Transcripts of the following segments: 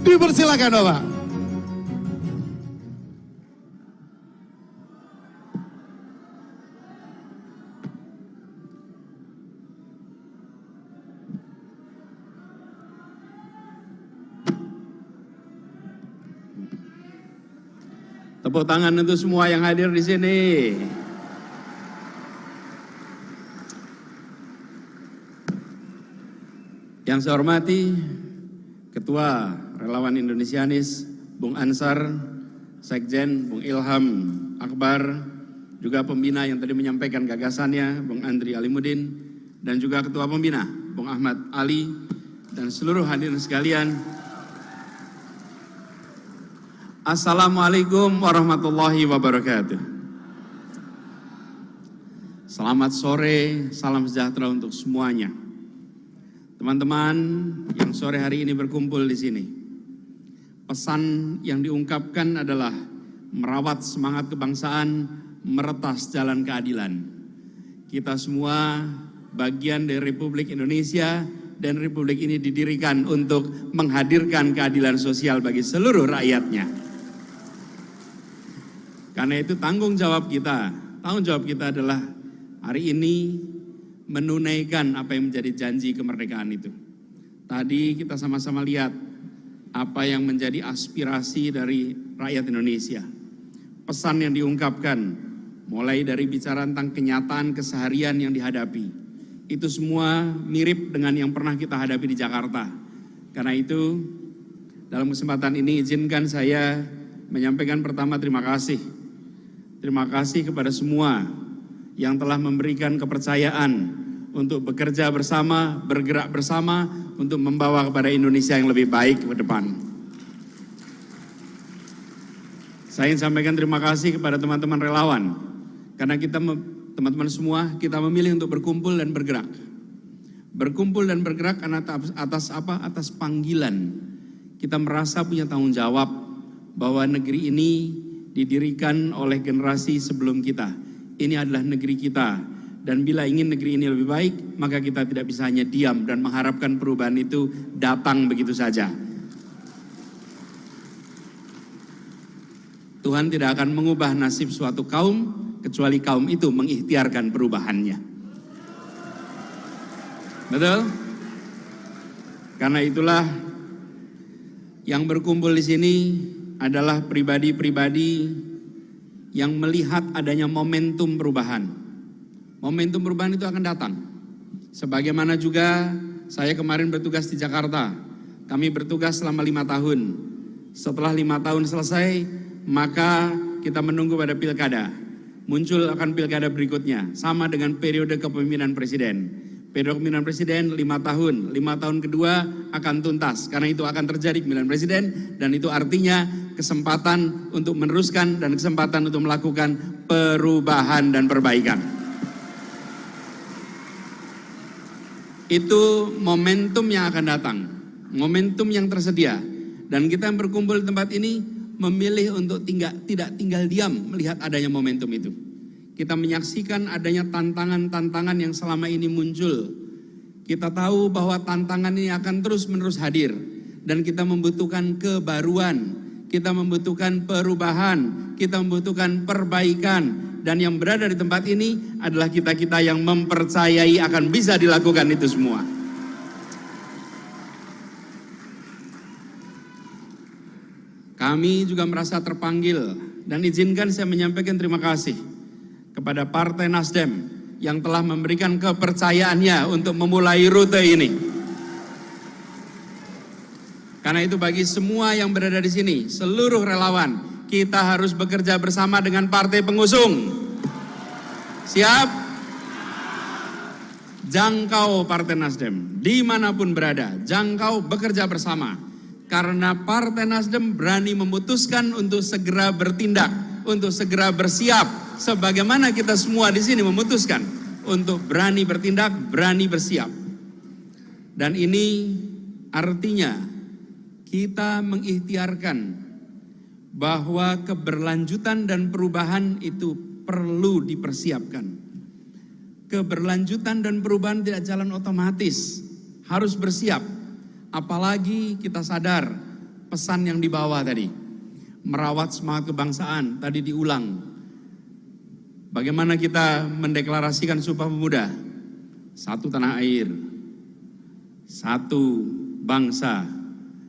Dipersilakan Bapak. Tepuk tangan untuk semua yang hadir di sini. Yang saya hormati Ketua Relawan Indonesianis Bung Ansar, Sekjen Bung Ilham Akbar, juga pembina yang tadi menyampaikan gagasannya Bung Andri Alimuddin, dan juga Ketua Pembina Bung Ahmad Ali, dan seluruh hadirin sekalian. Assalamualaikum warahmatullahi wabarakatuh. Selamat sore, salam sejahtera untuk semuanya. Teman-teman yang sore hari ini berkumpul di sini, pesan yang diungkapkan adalah merawat semangat kebangsaan, meretas jalan keadilan. Kita semua bagian dari Republik Indonesia, dan Republik ini didirikan untuk menghadirkan keadilan sosial bagi seluruh rakyatnya. Karena itu tanggung jawab kita adalah hari ini menunaikan apa yang menjadi janji kemerdekaan itu. Tadi kita sama-sama lihat apa yang menjadi aspirasi dari rakyat Indonesia. Pesan yang diungkapkan, mulai dari bicara tentang kenyataan keseharian yang dihadapi, itu semua mirip dengan yang pernah kita hadapi di Jakarta. Karena itu, dalam kesempatan ini izinkan saya menyampaikan pertama terima kasih. Terima kasih kepada semua yang telah memberikan kepercayaan untuk bekerja bersama, bergerak bersama, untuk membawa kepada Indonesia yang lebih baik ke depan. Saya ingin sampaikan terima kasih kepada teman-teman relawan, karena kita, teman-teman semua, kita memilih untuk berkumpul dan bergerak. Berkumpul dan bergerak atas apa? Atas panggilan. Kita merasa punya tanggung jawab bahwa negeri ini didirikan oleh generasi sebelum kita. Ini adalah negeri kita, dan bila ingin negeri ini lebih baik, maka kita tidak bisa hanya diam dan mengharapkan perubahan itu datang begitu saja. Tuhan tidak akan mengubah nasib suatu kaum, kecuali kaum itu mengikhtiarkan perubahannya. Betul? Karena itulah yang berkumpul di sini adalah pribadi-pribadi yang melihat adanya momentum perubahan. Momentum perubahan itu akan datang. Sebagaimana juga saya kemarin bertugas di Jakarta. Kami bertugas selama 5 tahun. Setelah 5 tahun selesai, maka kita menunggu pada pilkada. Muncul akan pilkada berikutnya, sama dengan periode kepemimpinan presiden. Periode kepemimpinan presiden 5 tahun, 5 tahun kedua akan tuntas. Karena itu akan terjadi pemilihan presiden, dan itu artinya kesempatan untuk meneruskan dan kesempatan untuk melakukan perubahan dan perbaikan. Itu momentum yang akan datang, momentum yang tersedia. Dan kita yang berkumpul di tempat ini memilih untuk tidak tinggal diam melihat adanya momentum itu. Kita menyaksikan adanya tantangan-tantangan yang selama ini muncul. Kita tahu bahwa tantangan ini akan terus-menerus hadir. Dan kita membutuhkan kebaruan, kita membutuhkan perubahan, kita membutuhkan perbaikan. Dan yang berada di tempat ini adalah kita-kita yang mempercayai akan bisa dilakukan itu semua. Kami juga merasa terpanggil, dan izinkan saya menyampaikan terima kasih kepada Partai Nasdem yang telah memberikan kepercayaannya untuk memulai rute ini. Karena itu bagi semua yang berada di sini, seluruh relawan, kita harus bekerja bersama dengan partai pengusung. Siap? Jangkau Partai Nasdem, dimanapun berada, jangkau bekerja bersama. Karena Partai Nasdem berani memutuskan untuk segera bertindak, untuk segera bersiap, sebagaimana kita semua di sini memutuskan untuk berani bertindak, berani bersiap. Dan ini artinya kita mengikhtiarkan bahwa keberlanjutan dan perubahan itu perlu dipersiapkan. Keberlanjutan dan perubahan tidak jalan otomatis, harus bersiap. Apalagi kita sadar pesan yang dibawa tadi. Merawat semangat kebangsaan, tadi diulang. Bagaimana kita mendeklarasikan Sumpah Pemuda? Satu tanah air, satu bangsa,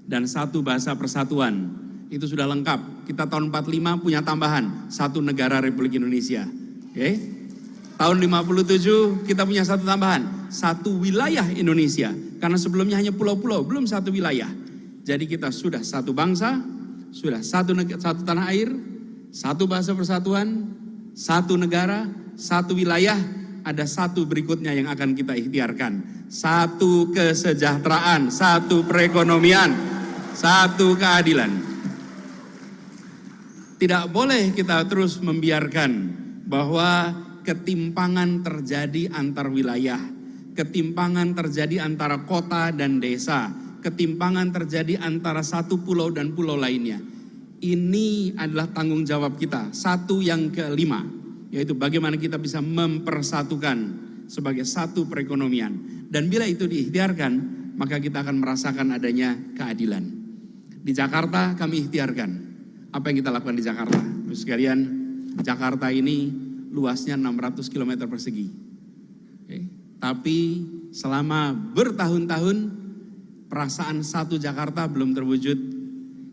dan satu bahasa persatuan. Itu sudah lengkap. Kita tahun 45 punya tambahan, satu negara Republik Indonesia. Oke? Tahun 57 kita punya satu tambahan, satu wilayah Indonesia. Karena sebelumnya hanya pulau-pulau, belum satu wilayah. Jadi kita sudah satu bangsa, sudah satu tanah air, satu bahasa persatuan, satu negara, satu wilayah. Ada satu berikutnya yang akan kita ikhtiarkan. Satu kesejahteraan, satu perekonomian, satu keadilan. Tidak boleh kita terus membiarkan bahwa ketimpangan terjadi antar wilayah, ketimpangan terjadi antara kota dan desa, ketimpangan terjadi antara satu pulau dan pulau lainnya. Ini adalah tanggung jawab kita. Satu yang kelima, yaitu bagaimana kita bisa mempersatukan sebagai satu perekonomian. Dan bila itu diikhtiarkan, maka kita akan merasakan adanya keadilan. Di Jakarta kami ikhtiarkan. Apa yang kita lakukan di Jakarta? Terus sekalian, Jakarta ini luasnya 600 km persegi. Oke. Tapi selama bertahun-tahun, perasaan satu Jakarta belum terwujud.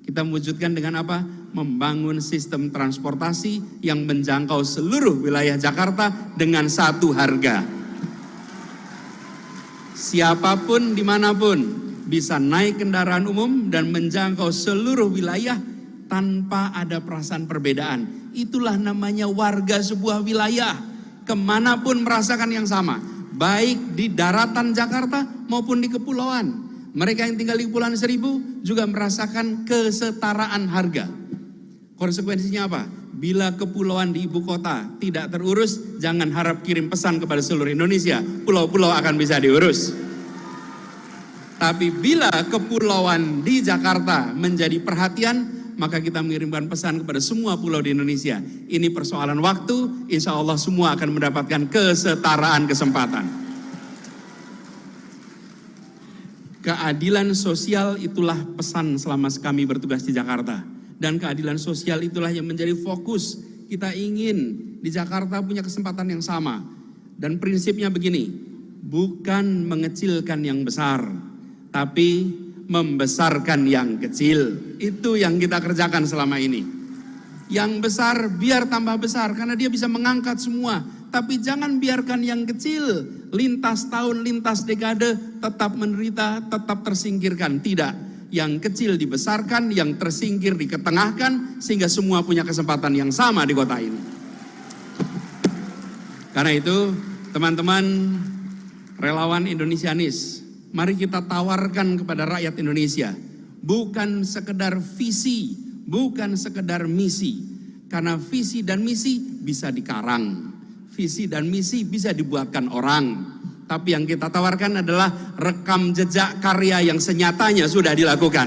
Kita mewujudkan dengan apa? Membangun sistem transportasi yang menjangkau seluruh wilayah Jakarta dengan satu harga. Siapapun dimanapun bisa naik kendaraan umum dan menjangkau seluruh wilayah tanpa ada perasaan perbedaan. Itulah namanya warga sebuah wilayah. Kemanapun merasakan yang sama. Baik di daratan Jakarta maupun di kepulauan. Mereka yang tinggal di Kepulauan Seribu juga merasakan kesetaraan harga. Konsekuensinya apa? Bila kepulauan di ibu kota tidak terurus, jangan harap kirim pesan kepada seluruh Indonesia. Pulau-pulau akan bisa diurus. Tapi bila kepulauan di Jakarta menjadi perhatian, maka kita mengirimkan pesan kepada semua pulau di Indonesia. Ini persoalan waktu, insya Allah semua akan mendapatkan kesetaraan kesempatan. Keadilan sosial itulah pesan selama kami bertugas di Jakarta. Dan keadilan sosial itulah yang menjadi fokus. Kita ingin di Jakarta punya kesempatan yang sama. Dan prinsipnya begini, bukan mengecilkan yang besar, tapi membesarkan yang kecil. Itu yang kita kerjakan selama ini. Yang besar biar tambah besar karena dia bisa mengangkat semua. Tapi jangan biarkan yang kecil lintas tahun, lintas dekade tetap menderita, tetap tersingkirkan. Tidak, yang kecil dibesarkan, yang tersingkir diketengahkan sehingga semua punya kesempatan yang sama di kota ini. Karena itu teman-teman relawan Indonesianis, mari kita tawarkan kepada rakyat Indonesia, bukan sekedar visi, bukan sekedar misi. Karena visi dan misi bisa dikarang, visi dan misi bisa dibuatkan orang. Tapi yang kita tawarkan adalah rekam jejak karya yang senyatanya sudah dilakukan.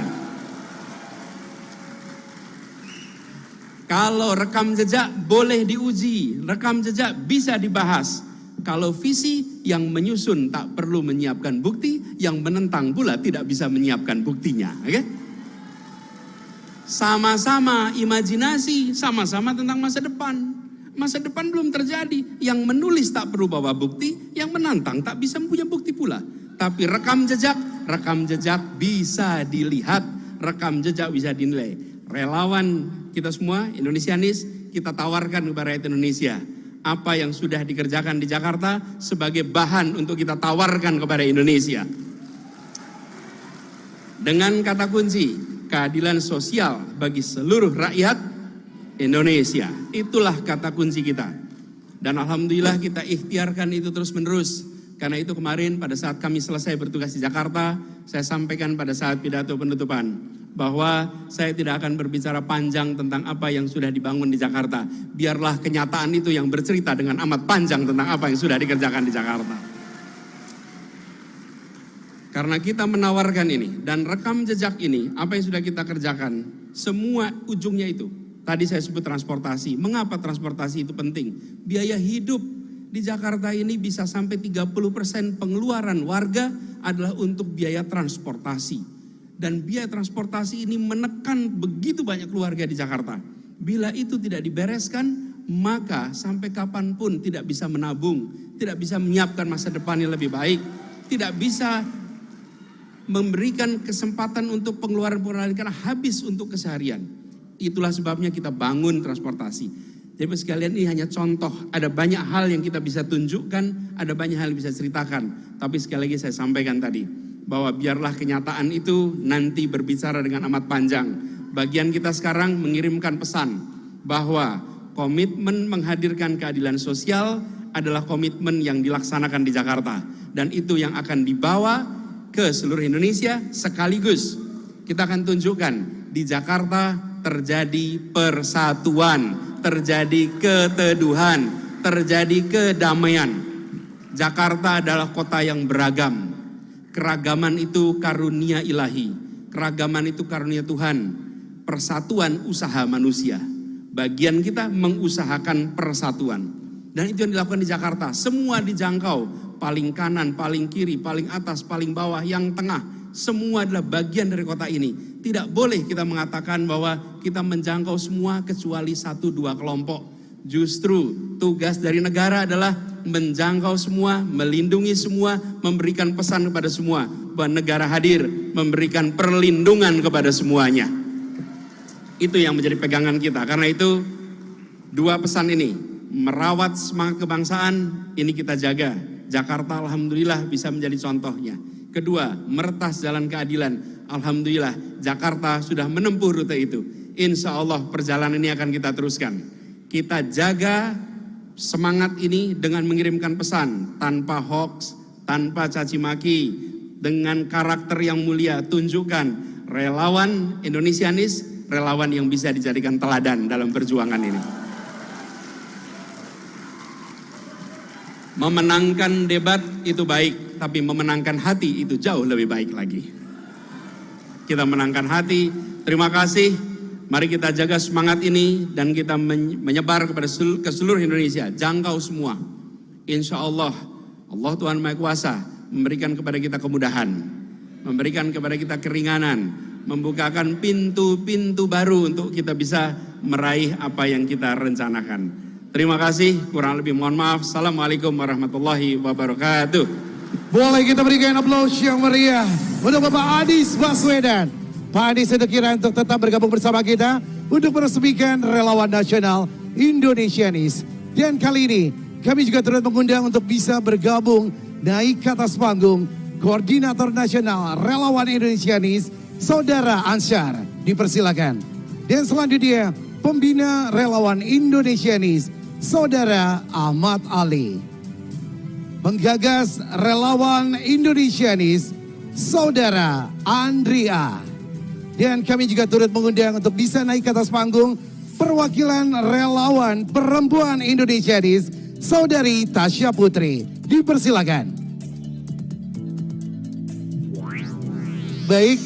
Kalau rekam jejak boleh diuji, rekam jejak bisa dibahas. Kalau visi yang menyusun tak perlu menyiapkan bukti, yang menentang pula tidak bisa menyiapkan buktinya. Oke? Sama-sama imajinasi, sama-sama tentang masa depan. Masa depan belum terjadi. Yang menulis tak perlu bawa bukti, yang menantang tak bisa punya bukti pula. Tapi rekam jejak bisa dilihat, rekam jejak bisa dinilai. Relawan kita semua, Indonesianis, kita tawarkan kepada rakyat Indonesia. Apa yang sudah dikerjakan di Jakarta sebagai bahan untuk kita tawarkan kepada Indonesia. Dengan kata kunci, keadilan sosial bagi seluruh rakyat Indonesia. Itulah kata kunci kita. Dan alhamdulillah kita ikhtiarkan itu terus menerus. Karena itu kemarin pada saat kami selesai bertugas di Jakarta, saya sampaikan pada saat pidato penutupan bahwa saya tidak akan berbicara panjang tentang apa yang sudah dibangun di Jakarta. Biarlah kenyataan itu yang bercerita dengan amat panjang tentang apa yang sudah dikerjakan di Jakarta. Karena kita menawarkan ini dan rekam jejak ini, apa yang sudah kita kerjakan, semua ujungnya itu. Tadi saya sebut transportasi. Mengapa transportasi itu penting? Biaya hidup di Jakarta ini bisa sampai 30% pengeluaran warga adalah untuk biaya transportasi. Dan biaya transportasi ini menekan begitu banyak keluarga di Jakarta. Bila itu tidak dibereskan, maka sampai kapanpun tidak bisa menabung, tidak bisa menyiapkan masa depan yang lebih baik, tidak bisa memberikan kesempatan untuk pengeluaran karena habis untuk keseharian. Itulah sebabnya kita bangun transportasi. Jadi sekalian, ini hanya contoh, ada banyak hal yang kita bisa tunjukkan, ada banyak hal yang bisa ceritakan. Tapi sekali lagi saya sampaikan tadi, bahwa biarlah kenyataan itu nanti berbicara dengan amat panjang. Bagian kita sekarang mengirimkan pesan bahwa komitmen menghadirkan keadilan sosial adalah komitmen yang dilaksanakan di Jakarta. Dan itu yang akan dibawa ke seluruh Indonesia sekaligus. Kita akan tunjukkan di Jakarta terjadi persatuan, terjadi keteduhan, terjadi kedamaian. Jakarta adalah kota yang beragam. Keragaman itu karunia ilahi, keragaman itu karunia Tuhan, persatuan usaha manusia. Bagian kita mengusahakan persatuan. Dan itu yang dilakukan di Jakarta, semua dijangkau, paling kanan, paling kiri, paling atas, paling bawah, yang tengah, semua adalah bagian dari kota ini. Tidak boleh kita mengatakan bahwa kita menjangkau semua kecuali 1-2 kelompok. Justru tugas dari negara adalah menjangkau semua, melindungi semua, memberikan pesan kepada semua bahwa negara hadir, memberikan perlindungan kepada semuanya. Itu yang menjadi pegangan kita. Karena itu 2 pesan ini, merawat semangat kebangsaan, ini kita jaga. Jakarta alhamdulillah bisa menjadi contohnya. Kedua, meretas jalan keadilan. Alhamdulillah Jakarta sudah menempuh rute itu. Insya Allah perjalanan ini akan kita teruskan. Kita jaga semangat ini dengan mengirimkan pesan tanpa hoax, tanpa caci maki, dengan karakter yang mulia. Tunjukkan relawan Indonesianis, relawan yang bisa dijadikan teladan dalam perjuangan ini. Memenangkan debat itu baik, tapi memenangkan hati itu jauh lebih baik lagi. Kita menangkan hati. Terima kasih. Mari kita jaga semangat ini dan kita menyebar kepada ke seluruh Indonesia, jangkau semua. Insya Allah, Allah Tuhan Maha Kuasa memberikan kepada kita kemudahan, memberikan kepada kita keringanan, membukakan pintu-pintu baru untuk kita bisa meraih apa yang kita rencanakan. Terima kasih, kurang lebih mohon maaf. Assalamualaikum warahmatullahi wabarakatuh. Boleh kita berikan aplaus yang meriah untuk Bapak Anies Baswedan. Pak Anies sekira untuk tetap bergabung bersama kita untuk meresmikan Relawan Nasional Indonesianis. Dan kali ini kami juga turut mengundang untuk bisa bergabung naik ke atas panggung Koordinator Nasional Relawan Indonesianis, Saudara Ansyar. Dipersilakan. Dan selanjutnya Pembina Relawan Indonesianis, Saudara Ahmad Ali. Penggagas Relawan Indonesianis, Saudara Andrea. Dan kami juga turut mengundang untuk bisa naik ke atas panggung perwakilan relawan perempuan Indonesianis, Saudari Tasya Putri. Dipersilakan. Baik,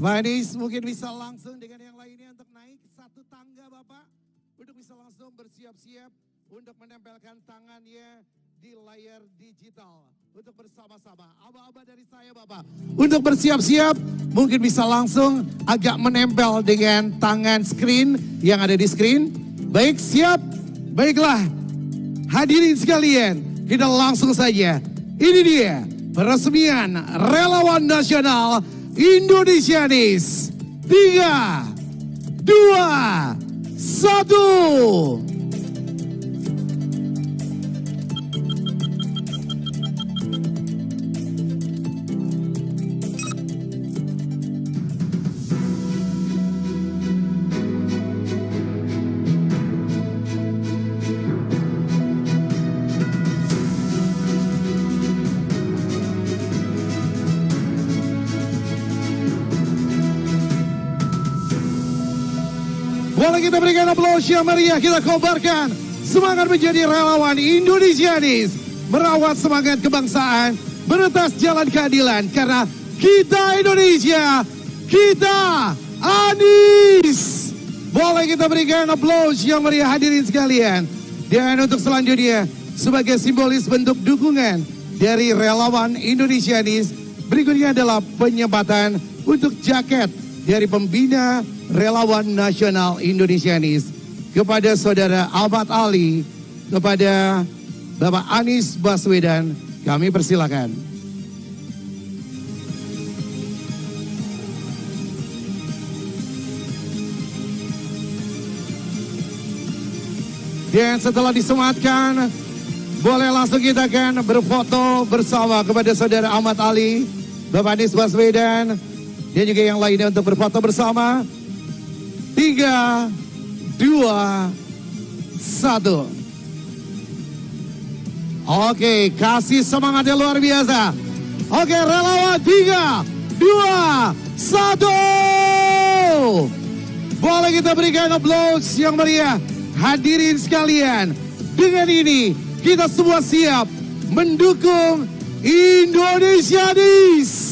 Pak Anies mungkin bisa langsung dengan yang lainnya untuk naik 1 tangga Bapak, untuk bisa langsung bersiap-siap untuk menempelkan tangannya di layar digital. Untuk bersama-sama, aba-aba dari saya Bapak, untuk bersiap-siap mungkin bisa langsung agak menempel dengan tangan screen yang ada di screen. Baik, siap? Baiklah, hadirin sekalian, kita langsung saja. Ini dia peresmian Relawan Nasional Indonesianis. 3, 2, 1. Boleh kita berikan aplaus yang meriah, kita kobarkan semangat menjadi relawan Indonesianis, merawat semangat kebangsaan, meretas jalan keadilan, karena kita Indonesia, kita Anies. Boleh kita berikan aplaus yang meriah hadirin sekalian. Dan untuk selanjutnya, sebagai simbolis bentuk dukungan dari relawan Indonesianis, Berikutnya adalah penyempatan untuk jaket dari pembina Relawan Nasional Indonesianis kepada Saudara Ahmad Ali, kepada Bapak Anies Baswedan. Kami persilakan. Dan setelah disematkan, boleh langsung kita akan berfoto bersama kepada Saudara Ahmad Ali, Bapak Anies Baswedan, dan juga yang lainnya untuk berfoto bersama. 3, 2, 1. Oke, kasih semangat yang luar biasa. Oke, relawan 3, 2, 1. Boleh kita berikan aplaus yang meriah. Hadirin sekalian, dengan ini kita semua siap mendukung Indonesianis.